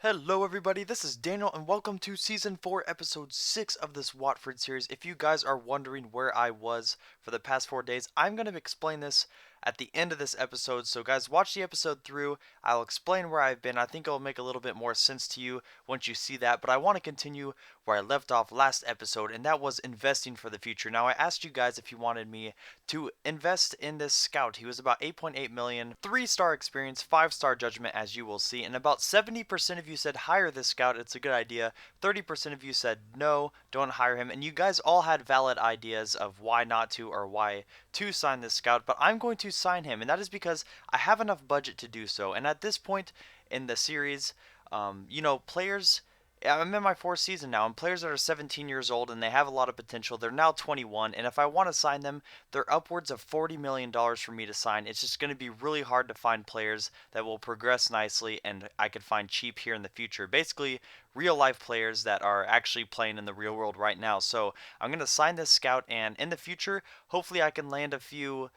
Hello everybody, this is Daniel and welcome to Season 4, Episode 6 of this Watford series. If you guys are wondering where I was for the past 4 days, I'm going to explain this at the end of this episode. So guys, watch the episode through. I'll explain where I've been. I think it'll make a little bit more sense to you once you see that. But I want to continue where I left off last episode, and that was investing for the future. Now, I asked you guys if you wanted me to invest in this scout. He was about 8.8 million, 3-star experience, 5-star judgment, as you will see, and about 70% of you said hire this scout, it's a good idea. 30% of you said no, don't hire him, and you guys all had valid ideas of why not to or why to sign this scout, but I'm going to sign him, and that is because I have enough budget to do so. And at this point in the series, players, I'm in my 4th season now, and players that are 17 years old and they have a lot of potential, they're now 21, and if I want to sign them, they're upwards of $40 million for me to sign. It's just going to be really hard to find players that will progress nicely and I could find cheap here in the future. Basically, real life players that are actually playing in the real world right now. So I'm going to sign this scout, and in the future, hopefully I can land a few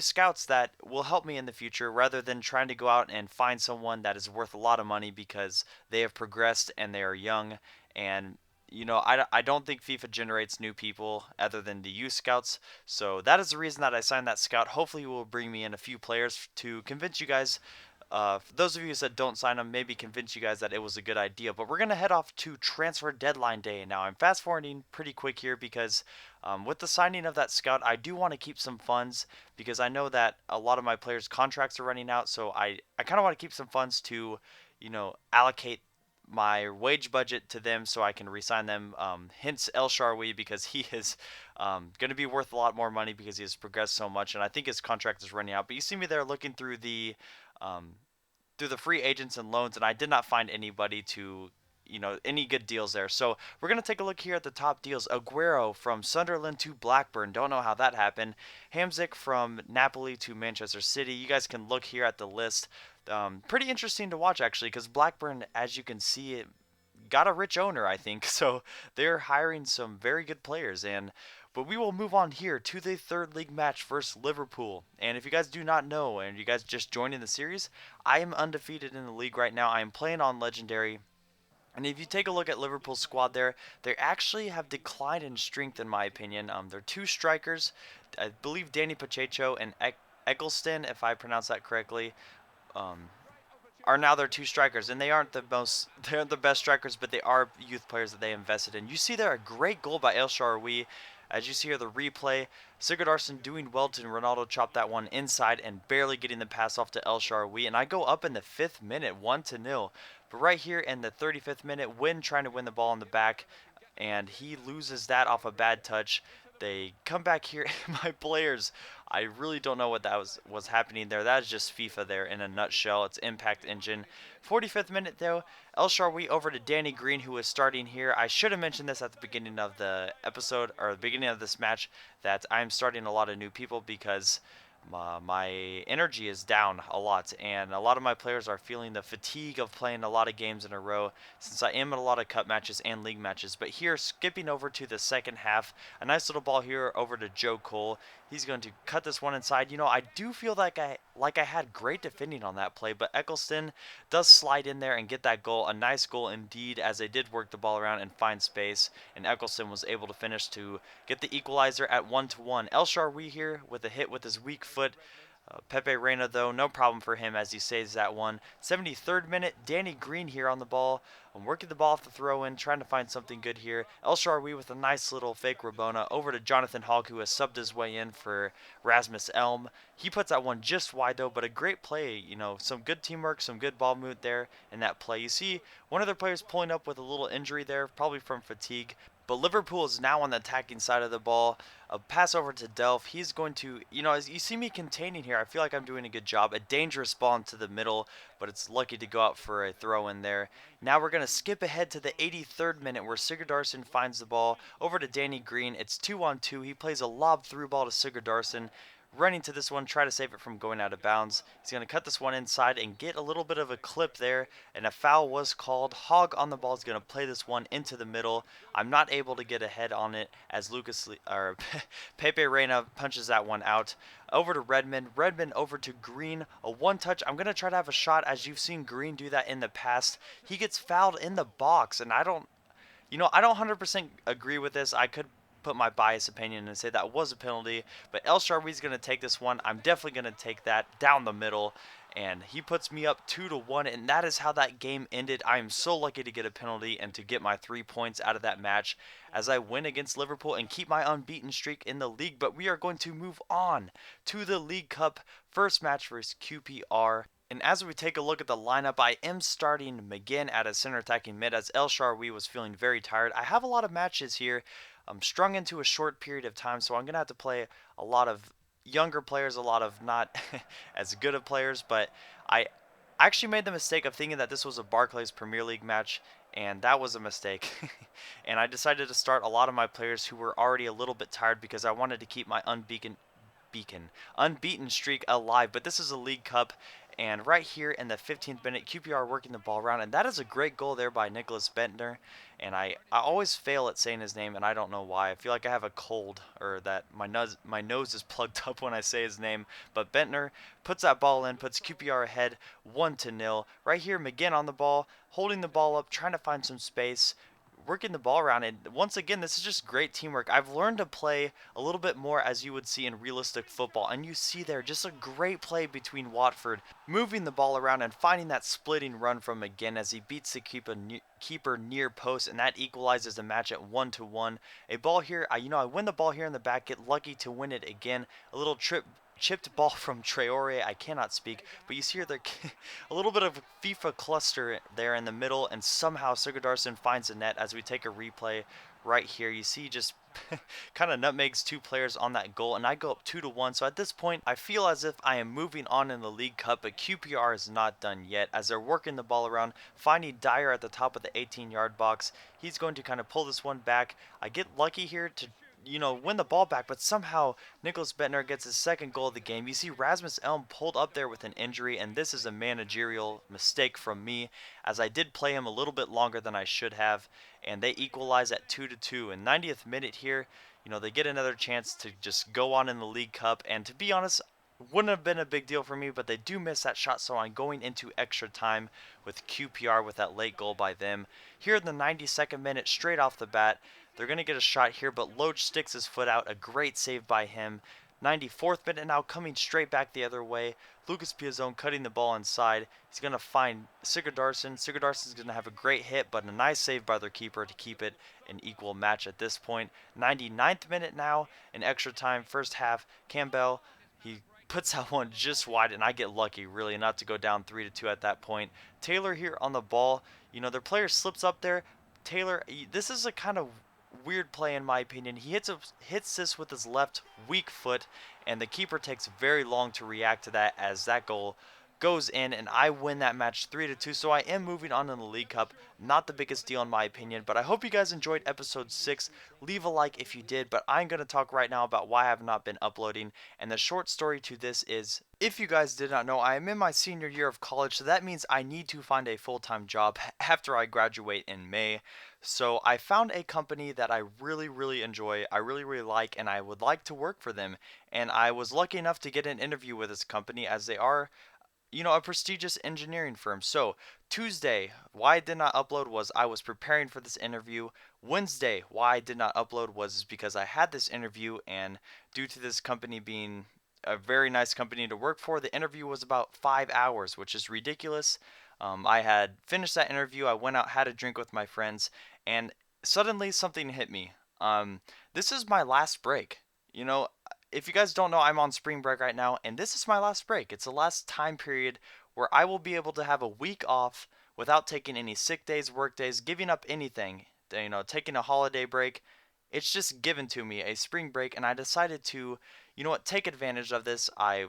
scouts that will help me in the future rather than trying to go out and find someone that is worth a lot of money because they have progressed and they are young. And, I don't think FIFA generates new people other than the youth scouts. So that is the reason that I signed that scout. Hopefully, it will bring me in a few players to convince you guys. For those of you who said don't sign them, maybe convince you guys that it was a good idea. But we're going to head off to transfer deadline day. Now, I'm fast forwarding pretty quick here because with the signing of that scout, I do want to keep some funds because I know that a lot of my players' contracts are running out. So I kind of want to keep some funds to, allocate my wage budget to them so I can re-sign them. Hence El Shaarawy, because he is going to be worth a lot more money because he has progressed so much, and I think his contract is running out. But you see me there looking um, through the free agents and loans, and I did not find anybody to, any good deals there. So we're going to take a look here at the top deals. Aguero from Sunderland to Blackburn. Don't know how that happened. Hamzik from Napoli to Manchester City. You guys can look here at the list. Pretty interesting to watch, actually, because Blackburn, as you can see, it got a rich owner, I think. So they're hiring some very good players. But we will move on here to the third league match versus Liverpool. And if you guys do not know, and you guys just joined in the series, I am undefeated in the league right now. I am playing on Legendary. And if you take a look at Liverpool's squad there, they actually have declined in strength, in my opinion. They're 2 strikers. I believe Danny Pacheco and Eccleston, if I pronounce that correctly, um, are now their 2 strikers, and they aren't the best strikers, but they are youth players that they invested in. You see there a great goal by El Shaarawy. As you see here, the replay, Sigurdarsson doing well to Ronaldo, chop that one inside and barely getting the pass off to El Shaarawy. And I go up in the 5th minute, 1-0. But right here in the 35th minute, Win trying to win the ball in the back, and he loses that off a bad touch. They come back here. My players, I really don't know what that was happening there. That is just FIFA there in a nutshell. It's Impact Engine. 45th minute though, El Shaarawy over to Danny Green, who is starting here. I should have mentioned this at the beginning of the episode, or the beginning of this match, that I'm starting a lot of new people because my energy is down a lot, and a lot of my players are feeling the fatigue of playing a lot of games in a row since I am in a lot of cup matches and league matches. But here, skipping over to the second half, a nice little ball here over to Joe Cole. He's going to cut this one inside. I do feel like I had great defending on that play, but Eccleston does slide in there and get that goal. A nice goal indeed, as they did work the ball around and find space, and Eccleston was able to finish to get the equalizer at 1-1. El Shaarawy here with a hit with his weak foot. Pepe Reina, though, no problem for him as he saves that one. 73rd minute, Danny Green here on the ball. I'm working the ball off the throw in, trying to find something good here. El Shaarawy with a nice little fake Rabona over to Jonathan Hogg, who has subbed his way in for Rasmus Elm. He puts that one just wide, though, but a great play. Some good teamwork, some good ball movement there in that play. You see one of their players pulling up with a little injury there, probably from fatigue. But Liverpool is now on the attacking side of the ball. A pass over to Delph. He's going to, as you see me containing here, I feel like I'm doing a good job. A dangerous ball into the middle, but it's lucky to go out for a throw in there. Now we're going to skip ahead to the 83rd minute where Sigurdarsson finds the ball over to Danny Green. It's 2-on-2. He plays a lob through ball to Sigurdarsson. running to this one, try to save it from going out of bounds. He's going to cut this one inside and get a little bit of a clip there, and a foul was called. Hogg on the ball is going to play this one into the middle. I'm not able to get ahead on it as Pepe Reina punches that one out. Over to Redmond. Redmond over to Green. A one touch. I'm going to try to have a shot as you've seen Green do that in the past. He gets fouled in the box, and I don't 100% agree with this. I could put my biased opinion and say that was a penalty, but El Shaarawy's going to take this one. I'm definitely going to take that down the middle, and he puts me up 2-1, and that is how that game ended. I am so lucky to get a penalty and to get my 3 points out of that match as I win against Liverpool and keep my unbeaten streak in the league. But we are going to move on to the League Cup first match versus QPR. And as we take a look at the lineup, I am starting McGinn at a center attacking mid as El Shaarawy was feeling very tired. I have a lot of matches here strung into a short period of time, so I'm going to have to play a lot of younger players, a lot of not as good of players, but I actually made the mistake of thinking that this was a Barclays Premier League match, and that was a mistake. And I decided to start a lot of my players who were already a little bit tired because I wanted to keep my unbeaten streak alive. But this is a League Cup, and right here in the 15th minute, QPR working the ball around, and that is a great goal there by Nicholas Bentner. And I always fail at saying his name, and I don't know why. I feel like I have a cold, or that my nose is plugged up when I say his name. But Bentner puts that ball in, puts QPR ahead 1-0. Right here, McGinn on the ball, holding the ball up, trying to find some space, working the ball around. And once again, this is just great teamwork. I've learned to play a little bit more as you would see in realistic football, and you see there just a great play between Watford moving the ball around and finding that splitting run from McGinn as he beats the keeper near post, and that equalizes the match at 1-1. A ball here, I win the ball here in the back, get lucky to win it again. A little chipped ball from Traore. I cannot speak, but you see here there a little bit of FIFA cluster there in the middle, and somehow Sigurdarsson finds a net as we take a replay right here. You see just kind of nutmegs 2 players on that goal, and I go up 2-1. So at this point, I feel as if I am moving on in the League Cup, but QPR is not done yet as they're working the ball around, finding Dyer at the top of the 18-yard box. He's going to kind of pull this one back. I get lucky here to win the ball back, but somehow Nicholas Bentner gets his second goal of the game. You see Rasmus Elm pulled up there with an injury, and this is a managerial mistake from me, as I did play him a little bit longer than I should have, and they equalize at 2-2. In 90th minute here, they get another chance to just go on in the League Cup, and to be honest, wouldn't have been a big deal for me, but they do miss that shot, so I'm going into extra time with QPR with that late goal by them. Here in the 92nd minute, straight off the bat, they're going to get a shot here, but Loach sticks his foot out. A great save by him. 94th minute now, coming straight back the other way. Lucas Piazon cutting the ball inside. He's going to find Sigurdarsson. Sigurdarsson's going to have a great hit, but a nice save by their keeper to keep it an equal match at this point. 99th minute now, in extra time, first half. Campbell, he puts that one just wide, and I get lucky, really, not to go down 3-2 at that point. Taylor here on the ball. Their player slips up there. Taylor, this is a kind of weird play in my opinion. He hits this with his left weak foot, and the keeper takes very long to react to that as that goal goes in, and I win that match 3-2. So I am moving on in the League Cup. Not the biggest deal in my opinion, but I hope you guys enjoyed episode 6. Leave a like if you did, but I'm going to talk right now about why I have not been uploading, and the short story to this is, if you guys did not know, I am in my senior year of college, so that means I need to find a full-time job after I graduate in May. So I found a company that I really, really enjoy, I really, really like, and I would like to work for them. And I was lucky enough to get an interview with this company as they are a prestigious engineering firm. So, Tuesday, why I did not upload was I was preparing for this interview. Wednesday, why I did not upload was because I had this interview, and due to this company being a very nice company to work for, the interview was about 5 hours, which is ridiculous. I had finished that interview, I went out, had a drink with my friends, and suddenly something hit me. This is my last break. You know, if you guys don't know, I'm on spring break right now, and this is my last break. It's the last time period where I will be able to have a week off without taking any sick days, work days, giving up anything, taking a holiday break. It's just given to me, a spring break, and I decided to, take advantage of this. I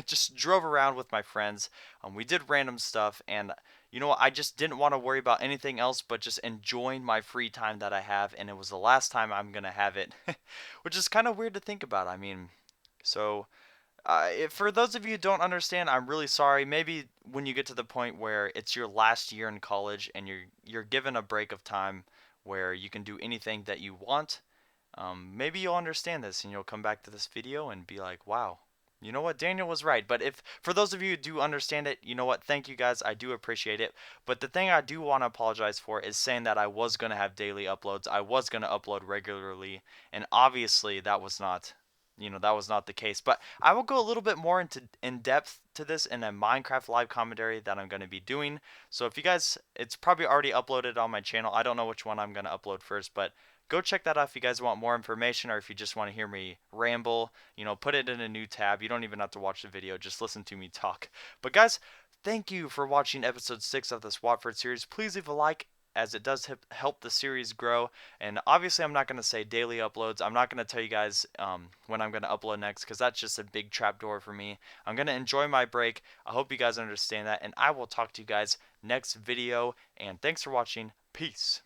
just drove around with my friends. We did random stuff, and I just didn't want to worry about anything else but just enjoying my free time that I have, and it was the last time I'm gonna have it, which is kind of weird to think about. I mean, so For those of you who don't understand, I'm really sorry. Maybe when you get to the point where it's your last year in college and you're given a break of time where you can do anything that you want, maybe you'll understand this and you'll come back to this video and be like, wow, you know what, Daniel was right. But if for those of you who do understand it, you know what, thank you guys, I do appreciate it. But the thing I do want to apologize for is saying that I was going to have daily uploads. I was going to upload regularly, and obviously that was not the case. But I will go a little bit more into in depth to this in a Minecraft live commentary that I'm going to be doing. So if you guys, it's probably already uploaded on my channel. I don't know which one I'm going to upload first, but go check that out if you guys want more information, or if you just want to hear me ramble. Put it in a new tab. You don't even have to watch the video, just listen to me talk. But guys, thank you for watching episode 6 of this Watford series. Please leave a like, as it does help the series grow. And obviously I'm not going to say daily uploads. I'm not going to tell you guys when I'm going to upload next, because that's just a big trapdoor for me. I'm going to enjoy my break. I hope you guys understand that, and I will talk to you guys next video. And thanks for watching. Peace.